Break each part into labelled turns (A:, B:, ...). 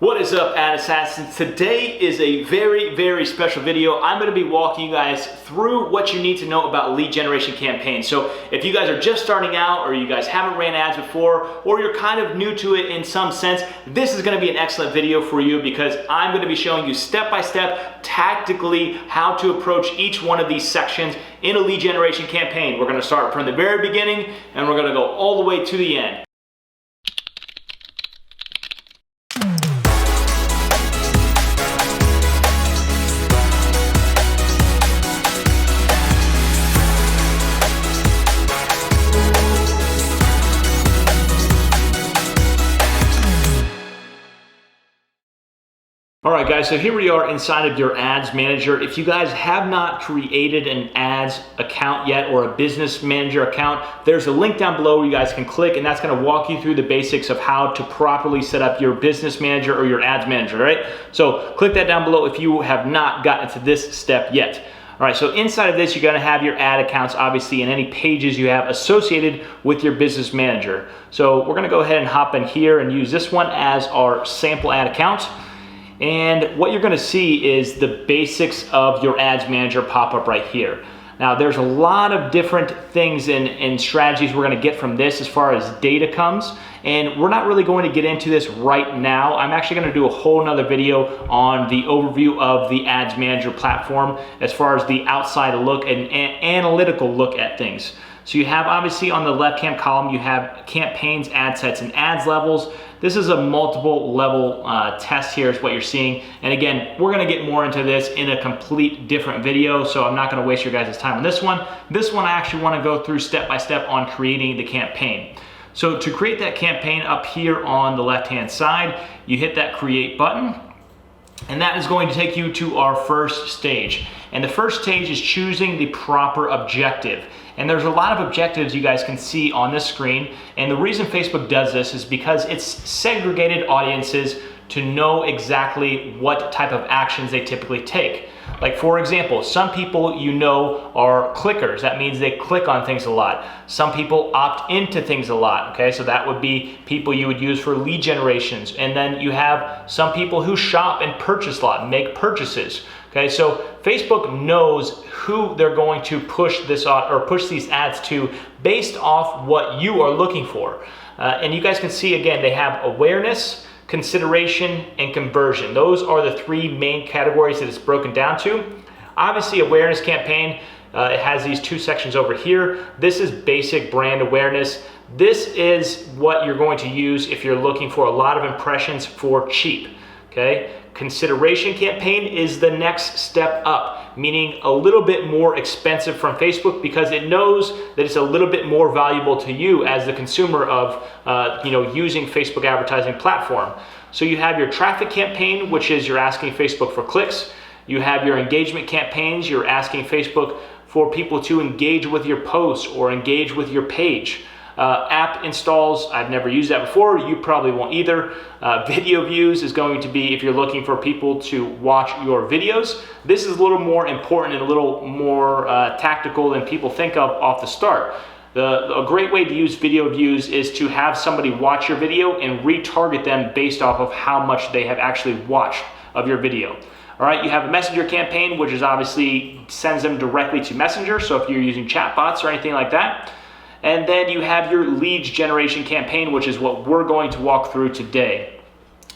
A: What is up, ad assassins? Today is a very special video. I'm going to be walking you guys through what you need to know about lead generation campaigns. So if you guys are just starting out, or you guys haven't ran ads before, or you're kind of new to it in some sense, this is going to be an excellent video for you because I'm going to be showing you step by step, tactically, how to approach each one of these sections in a lead generation campaign. We're going to start from the very beginning and we're going to go all the way to the end. All right, guys, so here we are inside of your ads manager. If you guys have not created an ads account yet or a business manager account, there's a link down below where you guys can click, and that's gonna walk you through the basics of how to properly set up your business manager or your ads manager, right? So click that down below if you have not gotten to this step yet. All right, so inside of this, you're gonna have your ad accounts, obviously, and any pages you have associated with your business manager. So we're gonna go ahead and hop in here and use this one as our sample ad account. And what you're gonna see is the basics of your ads manager pop up right here. Now, there's a lot of different things and strategies we're gonna get from this as far as data comes, and we're not really going to get into this right now. I'm actually gonna do a whole nother video on the overview of the ads manager platform as far as the outside look and analytical look at things. So you have, obviously, on the left-hand column, you have campaigns, ad sets, and ads levels. This is a multiple level test here is what you're seeing. And again, we're gonna get more into this in a complete different video, so I'm not gonna waste your guys' time on this one. This one I actually wanna go through step by step on creating the campaign. So to create that campaign up here on the left-hand side, you hit that create button, and that is going to take you to our first stage. And the first stage is choosing the proper objective. And there's a lot of objectives you guys can see on this screen. And the reason Facebook does this is because it's segregated audiences to know exactly what type of actions they typically take. Like, for example, some people you know are clickers. That means they click on things a lot. Some people opt into things a lot, okay? So that would be people you would use for lead generations. And then you have some people who shop and purchase a lot and make purchases. Okay, so Facebook knows who they're going to push this on or push these ads to based off what you are looking for. And you guys can see, again, they have awareness, consideration, and conversion. Those are the three main categories that it's broken down to. Obviously, awareness campaign, it has these two sections over here. This is basic brand awareness. This is what you're going to use if you're looking for a lot of impressions for cheap, okay? Consideration campaign is the next step up, meaning a little bit more expensive from Facebook because it knows that it's a little bit more valuable to you as the consumer of using Facebook advertising platform. So you have your traffic campaign, which is you're asking Facebook for clicks. You have your engagement campaigns, you're asking Facebook for people to engage with your posts or engage with your page. App installs, I've never used that before, you probably won't either. Video views is going to be if you're looking for people to watch your videos. This is a little more important and a little more tactical than people think of off the start. A great way to use video views is to have somebody watch your video and retarget them based off of how much they have actually watched of your video. All right, you have a messenger campaign, which is obviously sends them directly to Messenger, so if you're using chatbots or anything like that. And then you have your leads generation campaign, which is what we're going to walk through today.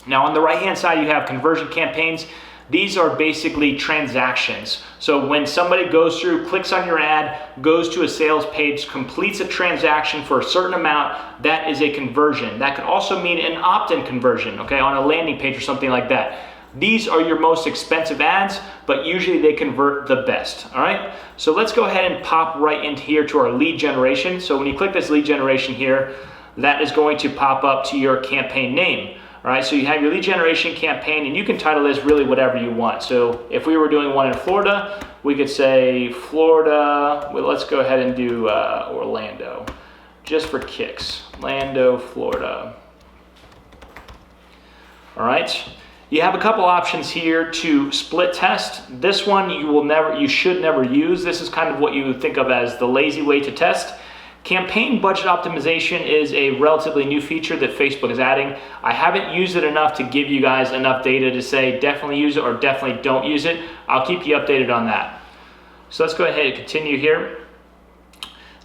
A: Now, on the right-hand side, you have conversion campaigns. These are basically transactions. So when somebody goes through, clicks on your ad, goes to a sales page, completes a transaction for a certain amount, that is a conversion. That could also mean an opt-in conversion, okay, on a landing page or something like that. These are your most expensive ads, but usually they convert the best, all right? So let's go ahead and pop right into here to our lead generation. So when you click this lead generation here, that is going to pop up to your campaign name, all right? So you have your lead generation campaign, and you can title this really whatever you want. So if we were doing one in Florida, we could say Florida, well, let's go ahead and do Orlando, just for kicks, Orlando, Florida, all right? You have a couple options here to split test. This one you should never use. This is kind of what you think of as the lazy way to test. Campaign budget optimization is a relatively new feature that Facebook is adding. I haven't used it enough to give you guys enough data to say definitely use it or definitely don't use it. I'll keep you updated on that. So let's go ahead and continue here.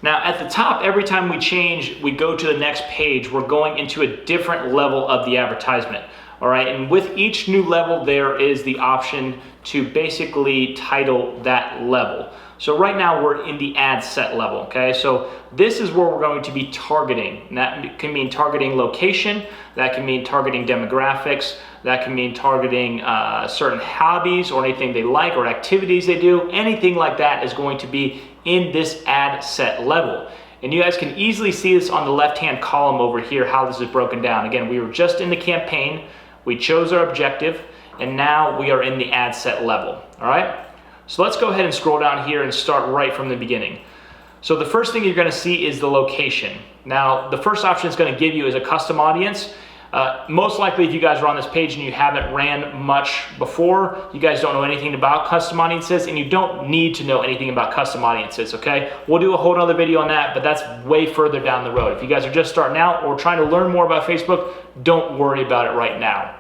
A: Now at the top, every time we change, we go to the next page, we're going into a different level of the advertisement. All right, and with each new level, there is the option to basically title that level. So right now we're in the ad set level, okay? So this is where we're going to be targeting. And that can mean targeting location, that can mean targeting demographics, that can mean targeting certain hobbies or anything they like or activities they do. Anything like that is going to be in this ad set level. And you guys can easily see this on the left-hand column over here, how this is broken down. Again, we were just in the campaign, we chose our objective, and now we are in the ad set level, all right? So let's go ahead and scroll down here and start right from the beginning. So the first thing you're gonna see is the location. Now, the first option it's gonna give you is a custom audience. Most likely, if you guys are on this page and you haven't ran much before, you guys don't know anything about custom audiences, and you don't need to know anything about custom audiences, okay? We'll do a whole other video on that, but that's way further down the road. If you guys are just starting out or trying to learn more about Facebook, don't worry about it right now.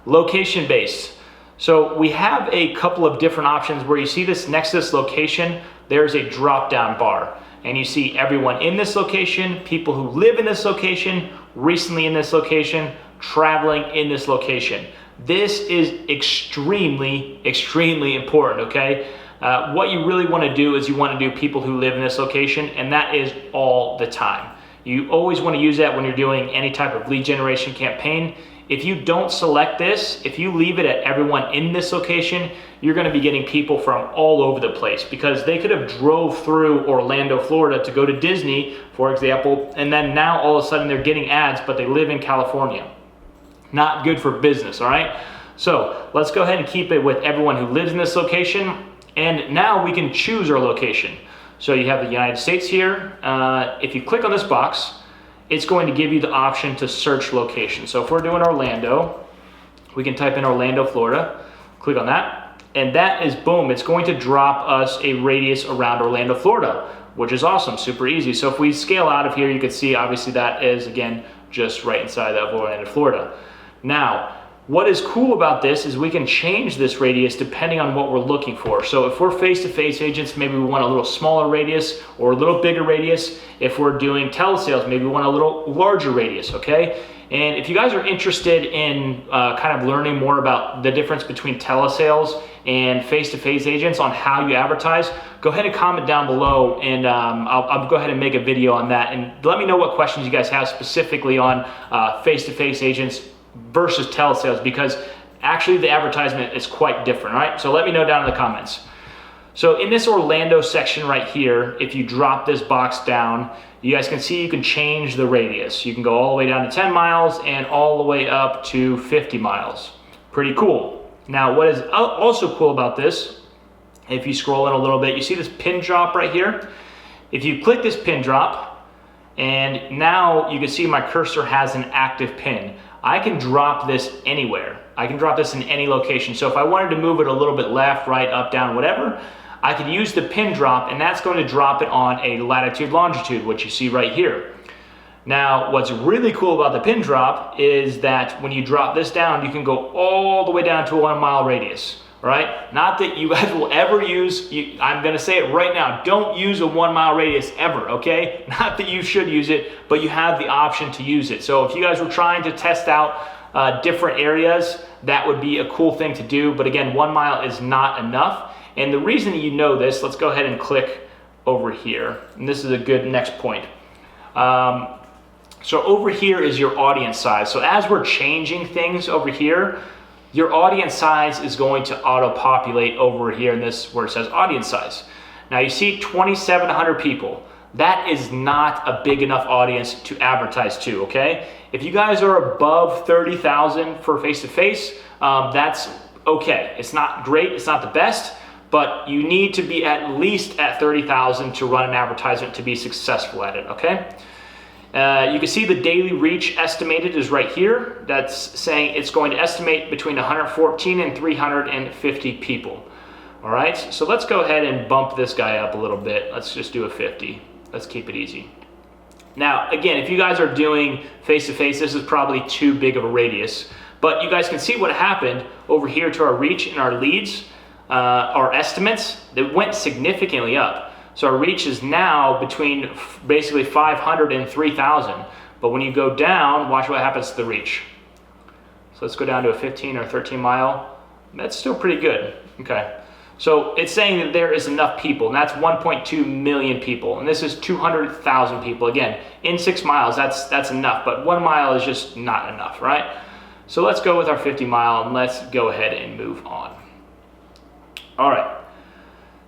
A: Location based. So we have a couple of different options where you see this next to this location, there's a drop down bar. And you see everyone in this location, people who live in this location, recently in this location, traveling in this location. This is extremely, extremely important, okay? What you really wanna do is you wanna do people who live in this location, and that is all the time. You always wanna use that when you're doing any type of lead generation campaign. If you don't select this, if you leave it at everyone in this location, you're gonna be getting people from all over the place because they could have drove through Orlando, Florida to go to Disney, for example, and then now all of a sudden they're getting ads, but they live in California. Not good for business, all right? So let's go ahead and keep it with everyone who lives in this location, and now we can choose our location. So you have the United States here. If you click on this box, it's going to give you the option to search location. So if we're doing Orlando, we can type in Orlando, Florida, click on that, and that is boom, it's going to drop us a radius around Orlando, Florida, which is awesome, super easy. So if we scale out of here, you can see obviously that is, again, just right inside of Orlando, Florida. Now, what is cool about this is we can change this radius depending on what we're looking for. So if we're face-to-face agents, maybe we want a little smaller radius or a little bigger radius. If we're doing telesales, maybe we want a little larger radius, okay? And if you guys are interested in kind of learning more about the difference between telesales and face-to-face agents on how you advertise, go ahead and comment down below, and I'll go ahead and make a video on that. And let me know what questions you guys have specifically on face-to-face agents versus telesales, because actually the advertisement is quite different, right? So let me know down in the comments. So in this Orlando section right here, if you drop this box down, you guys can see you can change the radius. You can go all the way down to 10 miles and all the way up to 50 miles. Pretty cool. Now, what is also cool about this, if you scroll in a little bit, you see this pin drop right here. If you click this pin drop, and now you can see my cursor has an active pin. I can drop this anywhere. I can drop this in any location. So if I wanted to move it a little bit left, right, up, down, whatever, I could use the pin drop, and that's going to drop it on a latitude, longitude, which you see right here. Now, what's really cool about the pin drop is that when you drop this down, you can go all the way down to a 1 mile radius, right? Not that you guys will ever use, I'm gonna say it right now, don't use a 1 mile radius ever, okay? Not that you should use it, but you have the option to use it. So if you guys were trying to test out different areas, that would be a cool thing to do. But again, 1 mile is not enough. And the reason you know this, let's go ahead and click over here. And this is a good next point. So over here is your audience size. So as we're changing things over here, your audience size is going to auto-populate over here in this where it says audience size. Now you see 2,700 people. That is not a big enough audience to advertise to, okay? If you guys are above 30,000 for face-to-face, that's okay. It's not great, it's not the best, but you need to be at least at 30,000 to run an advertisement to be successful at it, okay? You can see the daily reach estimated is right here. That's saying it's going to estimate between 114 and 350 people. All right, so let's go ahead and bump this guy up a little bit. Let's just do a 50. Let's keep it easy. Now, again, if you guys are doing face-to-face, this is probably too big of a radius, but you guys can see what happened over here to our reach and our leads, our estimates, that went significantly up. So our reach is now between basically 500 and 3,000. But when you go down, watch what happens to the reach. So let's go down to a 15 or 13 mile. That's still pretty good. Okay. So it's saying that there is enough people, and that's 1.2 million people, and this is 200,000 people. Again, in 6 miles, that's enough, but 1 mile is just not enough, right? So let's go with our 50 mile, and let's go ahead and move on. All right.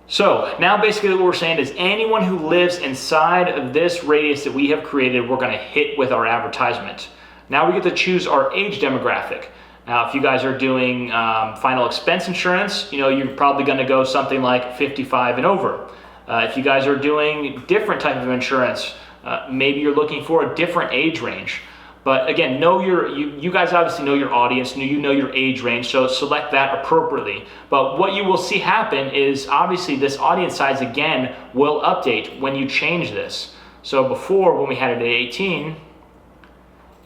A: So now basically what we're saying is anyone who lives inside of this radius that we have created, we're going to hit with our advertisement. Now we get to choose our age demographic. Now, if you guys are doing final expense insurance, you're probably going to go something like 55 and over. If you guys are doing different type of insurance, maybe you're looking for a different age range. But again, you guys obviously know your audience, you know your age range, so select that appropriately. But what you will see happen is obviously this audience size again will update when you change this. So before, when we had it at 18,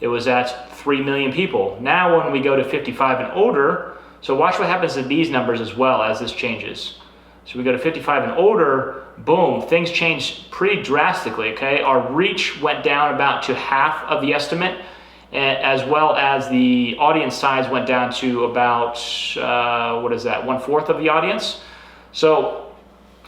A: it was at 3 million people. Now when we go to 55 and older, so watch what happens to these numbers as well as this changes. So we go to 55 and older, boom, things change pretty drastically, okay? Our reach went down about to half of the estimate, as well as the audience size went down to about, 1/4 of the audience. So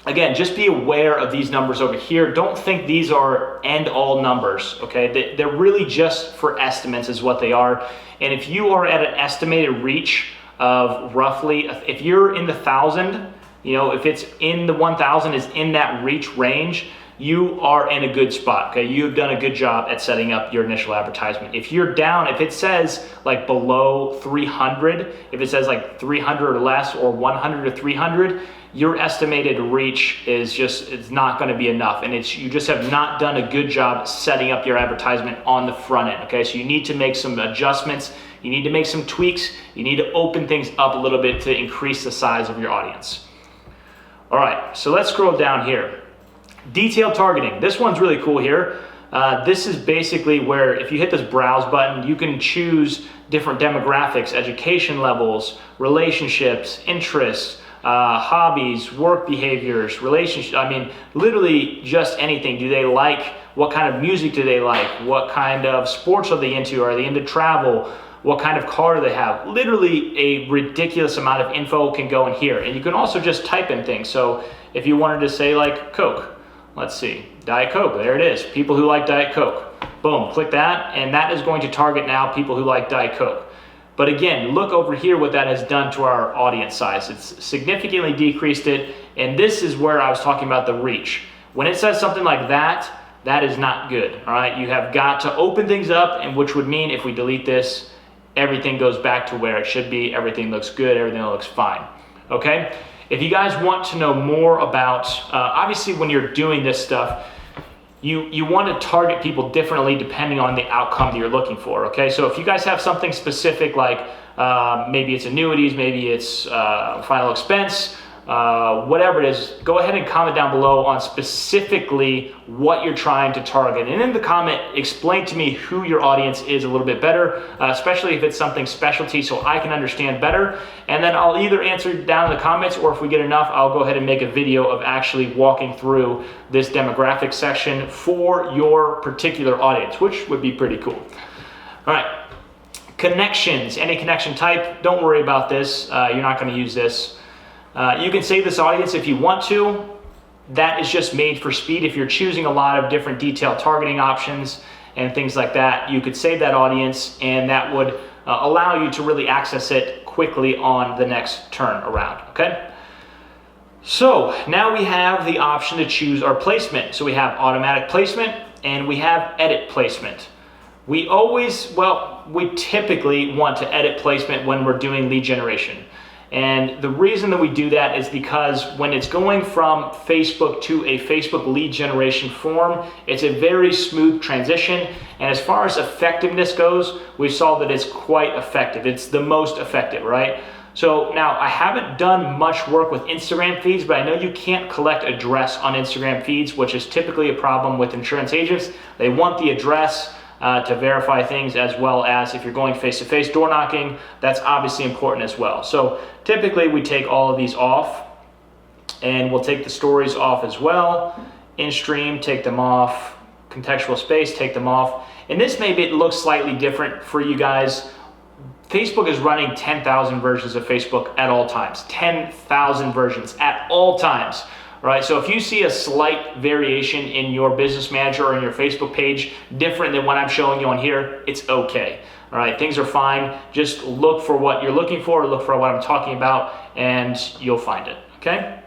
A: again, just be aware of these numbers over here. Don't think these are end-all numbers, okay? They're really just for estimates is what they are. And if you are at an estimated reach of roughly, if you're in the 1,000, if it's in the 1,000 is in that reach range, you are in a good spot, okay? You've done a good job at setting up your initial advertisement. If you're down, if it says like below 300, if it says like 300 or less or 100 to 300, your estimated reach it's not going to be enough, and you just have not done a good job setting up your advertisement on the front end, okay? So you need to make some adjustments, you need to make some tweaks, you need to open things up a little bit to increase the size of your audience. All right, so let's scroll down here. Detailed targeting, this one's really cool here. This is basically where if you hit this browse button, you can choose different demographics, education levels, relationships, interests, hobbies, work behaviors, relationships, literally just anything. Do they like, what kind of music do they like? What kind of sports are they into? Are they into travel? What kind of car do they have? Literally a ridiculous amount of info can go in here. And you can also just type in things. So if you wanted to say like Coke, let's see, Diet Coke, there it is. People who like Diet Coke. Boom, click that, and that is going to target now people who like Diet Coke. But again, look over here what that has done to our audience size. It's significantly decreased it, and this is where I was talking about the reach. When it says something like that, that is not good, all right? You have got to open things up, and which would mean if we delete this, everything goes back to where it should be, everything looks good, everything looks fine, okay? If you guys want to know more about, obviously when you're doing this stuff, you want to target people differently depending on the outcome that you're looking for, okay? So if you guys have something specific like maybe it's annuities, maybe it's final expense, whatever it is, go ahead and comment down below on specifically what you're trying to target. And in the comment, explain to me who your audience is a little bit better, especially if it's something specialty so I can understand better. And then I'll either answer down in the comments, or if we get enough, I'll go ahead and make a video of actually walking through this demographic section for your particular audience, which would be pretty cool. All right, connections, any connection type, don't worry about this. You're not going to use this. You can save this audience if you want to. That is just made for speed. If you're choosing a lot of different detailed targeting options and things like that, you could save that audience, and that would allow you to really access it quickly on the next turn around, okay? So now we have the option to choose our placement. So we have automatic placement and we have edit placement. We typically want to edit placement when we're doing lead generation. And the reason that we do that is because when it's going from Facebook to a Facebook lead generation form, it's a very smooth transition. And as far as effectiveness goes, we saw that it's quite effective. It's the most effective, right? So now I haven't done much work with Instagram feeds, but I know you can't collect address on Instagram feeds, which is typically a problem with insurance agents. They want the address to verify things, as well as if you're going face-to-face door knocking, that's obviously important as well. So typically we take all of these off, and we'll take the stories off as well. In stream, take them off. Contextual space, take them off. And this maybe it looks slightly different for you guys. Facebook is running 10,000 versions of Facebook at all times. 10,000 versions at all times, right? So if you see a slight variation in your business manager or in your Facebook page, different than what I'm showing you on here, it's okay. All right, things are fine. Just look for what you're looking for, or look for what I'm talking about, and you'll find it, okay?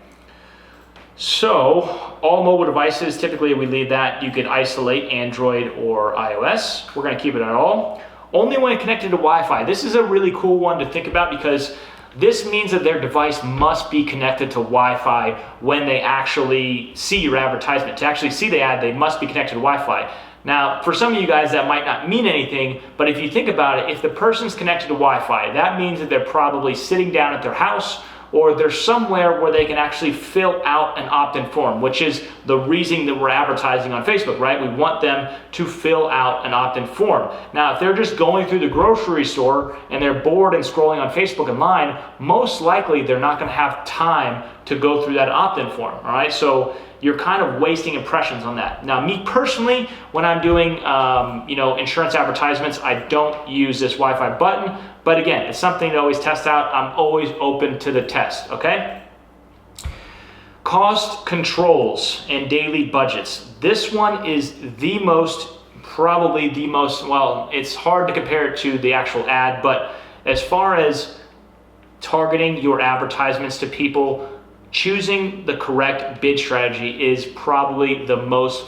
A: So all mobile devices, typically we leave that. You can isolate Android or iOS. We're gonna keep it at all. Only when connected to Wi-Fi. This is a really cool one to think about, because this means that their device must be connected to Wi-Fi when they actually see your advertisement. To actually see the ad, they must be connected to Wi-Fi. Now, for some of you guys, that might not mean anything, but if you think about it, if the person's connected to Wi-Fi, that means that they're probably sitting down at their house, or they're somewhere where they can actually fill out an opt-in form, which is the reason that we're advertising on Facebook, right? We want them to fill out an opt-in form. Now, if they're just going through the grocery store and they're bored and scrolling on Facebook and line, most likely they're not gonna have time to go through that opt-in form, all right? So you're kind of wasting impressions on that. Now, me personally, when I'm doing insurance advertisements, I don't use this Wi-Fi button, but again, it's something to always test out. I'm always open to the test, okay? Cost controls and daily budgets. This one is probably the most, well, it's hard to compare it to the actual ad, but as far as targeting your advertisements to people, choosing the correct bid strategy is probably the most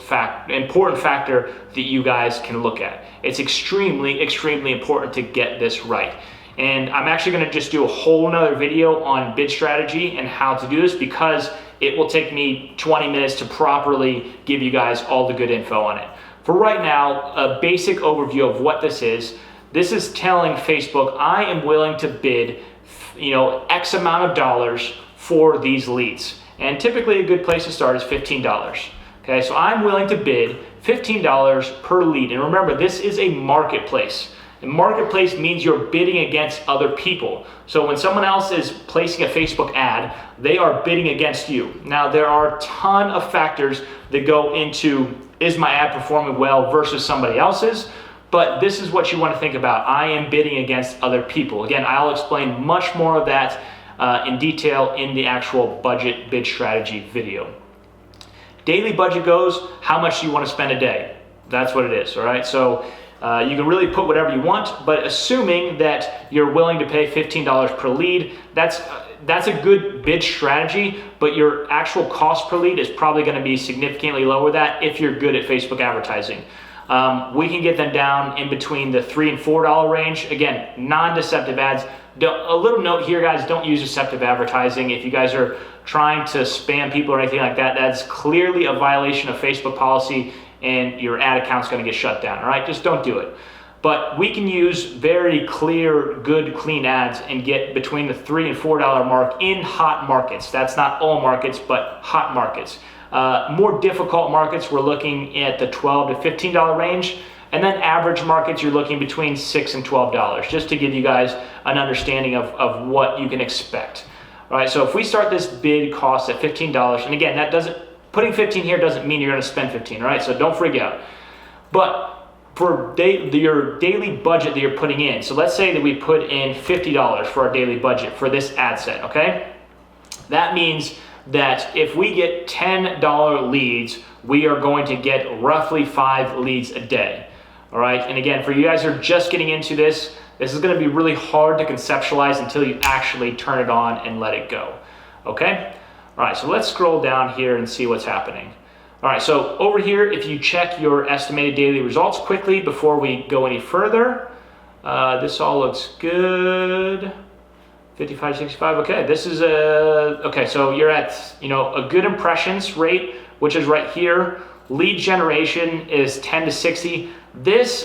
A: important factor that you guys can look at. It's extremely, extremely important to get this right. And I'm actually gonna just do a whole nother video on bid strategy and how to do this, because it will take me 20 minutes to properly give you guys all the good info on it. For right now, a basic overview of what this is. This is telling Facebook, I am willing to bid, X amount of dollars for these leads. And typically a good place to start is $15. Okay, so I'm willing to bid $15 per lead. And remember, this is a marketplace. A marketplace means you're bidding against other people. So when someone else is placing a Facebook ad, they are bidding against you. Now, there are a ton of factors that go into, is my ad performing well versus somebody else's? But this is what you want to think about. I am bidding against other people. Again, I'll explain much more of that in detail in the actual budget bid strategy video. Daily budget goes, how much do you want to spend a day? That's what it is, all right? So you can really put whatever you want, but assuming that you're willing to pay $15 per lead, that's a good bid strategy, but your actual cost per lead is probably going to be significantly lower than that if you're good at Facebook advertising. We can get them down in between the $3 and $4 range. Again, non-deceptive ads. A little note here, guys, don't use deceptive advertising. If you guys are trying to spam people or anything like that, that's clearly a violation of Facebook policy, and your ad account's gonna get shut down, all right? Just don't do it. But we can use very clear, good, clean ads and get between the $3 and $4 mark in hot markets. That's not all markets, but hot markets. More difficult markets, we're looking at the $12 to $15 range. And then average markets, you're looking between $6 and $12, just to give you guys an understanding of what you can expect. All right, so if we start this bid cost at $15, and again, putting 15 here doesn't mean you're gonna spend 15, all right? So don't freak out. But for your daily budget that you're putting in, so let's say that we put in $50 for our daily budget for this ad set, okay? That means that if we get $10 leads, we are going to get roughly 5 leads a day. All right, and again, for you guys who are just getting into this is gonna be really hard to conceptualize until you actually turn it on and let it go, okay? All right, so let's scroll down here and see what's happening. All right, so over here, if you check your estimated daily results quickly before we go any further, this all looks good. 55, 65, okay, this is okay, so you're at, a good impressions rate, which is right here. Lead generation is 10 to 60.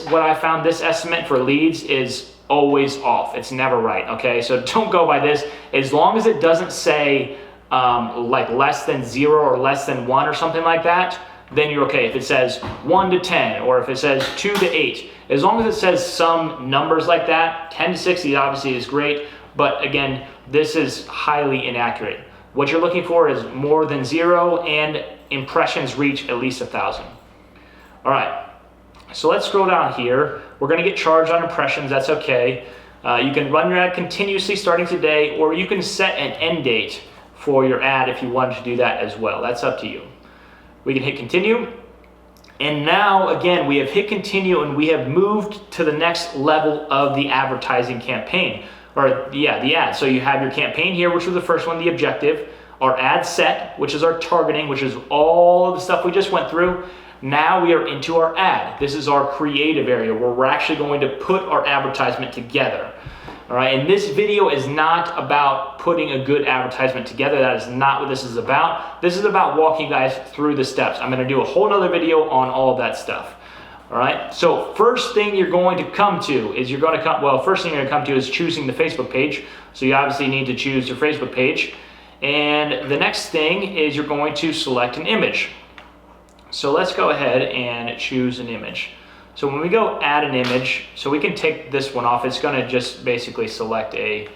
A: What I found, this estimate for leads is always off. It's never right, okay? So don't go by this. As long as it doesn't say like less than 0 or less than 1 or something like that, then you're okay. If it says 1 to 10, or if it says 2 to 8, as long as it says some numbers like that, 10 to 60 obviously is great, but again, this is highly inaccurate. What you're looking for is more than 0 and impressions reach at least 1,000. All right, so let's scroll down here. We're gonna get charged on impressions, that's okay. You can run your ad continuously starting today, or you can set an end date for your ad if you wanted to do that as well. That's up to you. We can hit continue. And now, again, we have hit continue and we have moved to the next level of the advertising campaign, or yeah, the ad. So you have your campaign here, which was the first one, the objective, our ad set, which is our targeting, which is all of the stuff we just went through. Now we are into our ad. This is our creative area where we're actually going to put our advertisement together. All right, and this video is not about putting a good advertisement together. That is not what this is about. This is about walking you guys through the steps. I'm gonna do a whole nother video on all of that stuff. All right, so first thing you're going to come to is first thing you're gonna come to is choosing the Facebook page. So you obviously need to choose your Facebook page. And the next thing is you're going to select an image. So let's go ahead and choose an image. So when we go add an image, so we can take this one off. It's gonna just basically select a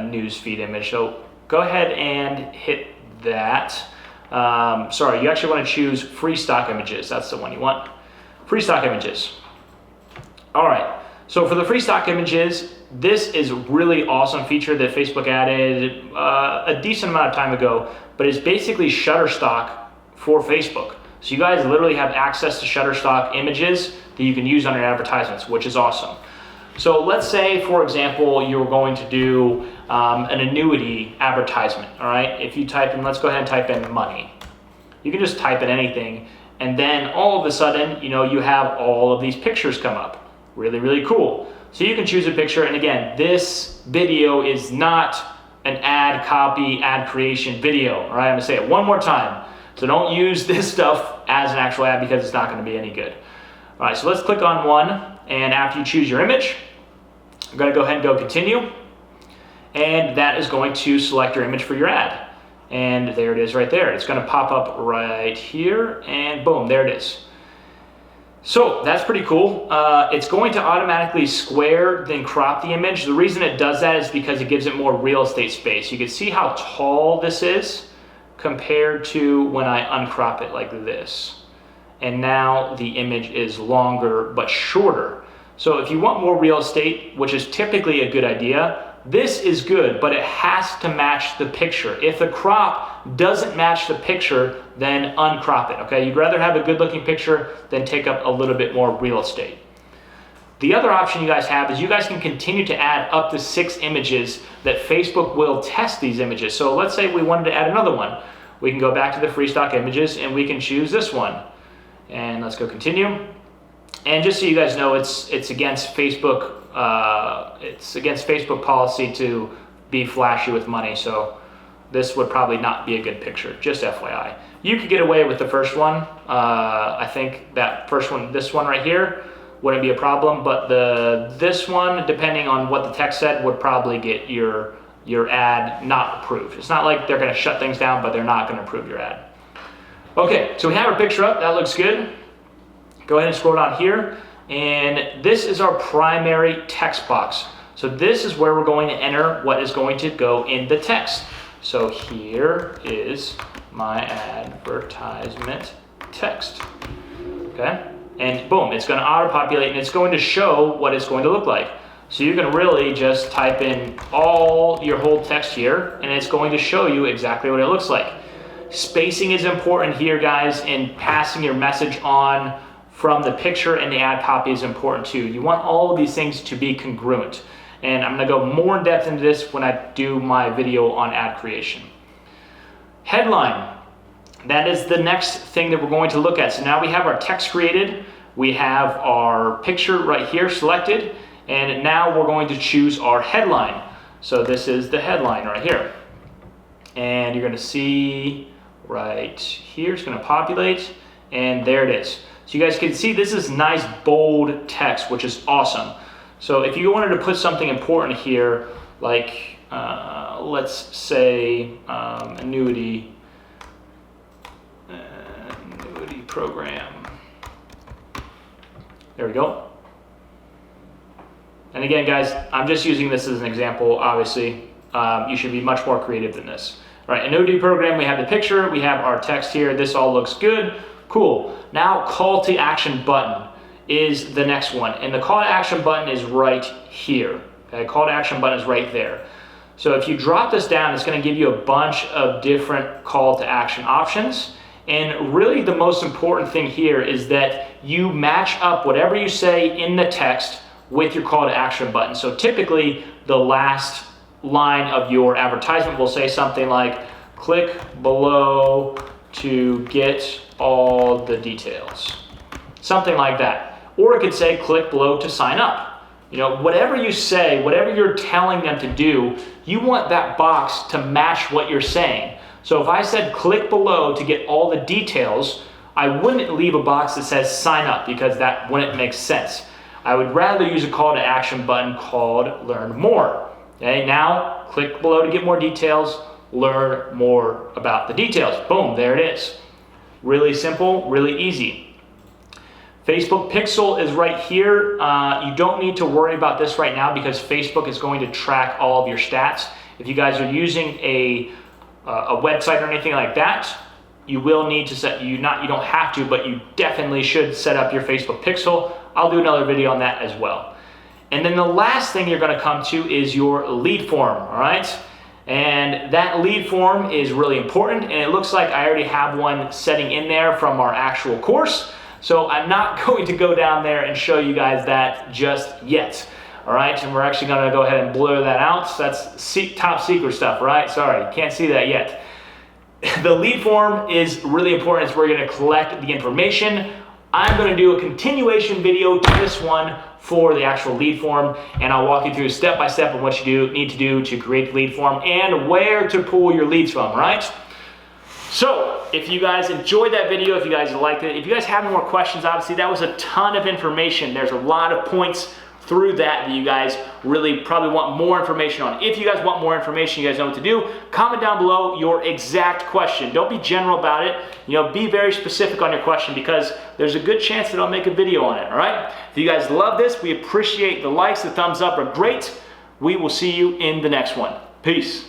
A: news feed image. So go ahead and hit that. Sorry, you actually wanna choose free stock images. That's the one you want. Free stock images. All right, so for the free stock images, this is a really awesome feature that Facebook added a decent amount of time ago, but it's basically Shutterstock for Facebook. So you guys literally have access to Shutterstock images that you can use on your advertisements, which is awesome. So let's say, for example, you're going to do an annuity advertisement, all right? If you type in, let's go ahead and type in money. You can just type in anything, and then all of a sudden, you have all of these pictures come up. Really, really cool. So you can choose a picture, and again, this video is not an ad copy, ad creation video, all right? I'm gonna say it one more time. So don't use this stuff as an actual ad because it's not gonna be any good. All right, so let's click on one, and after you choose your image, I'm gonna go ahead and go continue, and that is going to select your image for your ad. And there it is right there. It's gonna pop up right here, and boom, there it is. So that's pretty cool. It's going to automatically square, then crop the image. The reason it does that is because it gives it more real estate space. You can see how tall this is compared to when I uncrop it like this. And now the image is longer but shorter. So if you want more real estate, which is typically a good idea, this is good, but it has to match the picture. If the crop doesn't match the picture, then uncrop it, okay? You'd rather have a good looking picture than take up a little bit more real estate. The other option you guys have is you guys can continue to add up to 6 images that Facebook will test these images. So let's say we wanted to add another one. We can go back to the free stock images and we can choose this one. And let's go continue. And just so you guys know, it's against Facebook. It's against Facebook policy to be flashy with money. So this would probably not be a good picture. Just FYI. You could get away with the first one. I think that first one, this one right here, wouldn't be a problem. But this one, depending on what the text said, would probably get your ad not approved. It's not like they're going to shut things down, but they're not going to approve your ad. Okay, so we have our picture up. That looks good. Go ahead and scroll down here, and this is our primary text box. So this is where we're going to enter what is going to go in the text. So here is my advertisement text, okay? And boom, it's going to auto-populate, and it's going to show what it's going to look like. So you can really just type in your whole text here, and it's going to show you exactly what it looks like. Spacing is important here, guys, and passing your message on from the picture and the ad copy is important too. You want all of these things to be congruent. And I'm gonna go more in depth into this when I do my video on ad creation. Headline, that is the next thing that we're going to look at. So now we have our text created, we have our picture right here selected, and now we're going to choose our headline. So this is the headline right here. And you're gonna see right here, it's gonna populate, and there it is. So you guys can see this is nice bold text, which is awesome. So if you wanted to put something important here, like let's say annuity program. There we go. And again, guys, I'm just using this as an example. Obviously, you should be much more creative than this. All right, annuity program, we have the picture, we have our text here. This all looks good. Cool. Now, call to action button is the next one. And the call to action button is right here. Okay, call to action button is right there. So if you drop this down, it's going to give you a bunch of different call to action options. And really the most important thing here is that you match up whatever you say in the text with your call to action button. So typically the last line of your advertisement will say something like, click below to get all the details. Something like that. Or it could say, click below to sign up. You know, whatever you say, whatever you're telling them to do, you want that box to match what you're saying. So if I said click below to get all the details, I wouldn't leave a box that says sign up because that wouldn't make sense. I would rather use a call to action button called learn more. Okay, now click below to get more details, learn more about the details. Boom, there it is. Really simple, really easy. Facebook Pixel is right here. You don't need to worry about this right now because Facebook is going to track all of your stats. If you guys are using a website or anything like that, you will need to set, you don't have to, but you definitely should set up your Facebook Pixel. I'll do another video on that as well. And then the last thing you're going to come to is your lead form, all right? And that lead form is really important, and it looks like I already have one setting in there from our actual course. So I'm not going to go down there and show you guys that just yet. All right, and we're actually going to go ahead and blur that out. So that's top secret stuff, right? Sorry, can't see that yet. The lead form is really important. It's where you're going to collect the information. I'm going to do a continuation video to this one for the actual lead form, and I'll walk you through step by step on what you need to do to create the lead form and where to pull your leads from, right? So if you guys enjoyed that video, if you guys liked it, if you guys have any more questions, obviously that was a ton of information. There's a lot of points through that you guys really probably want more information on. If you guys want more information, you guys know what to do. Comment down below your exact question. Don't be general about it. You know, be very specific on your question because there's a good chance that I'll make a video on it, all right? If you guys love this, we appreciate the likes, the thumbs up are great. We will see you in the next one. Peace.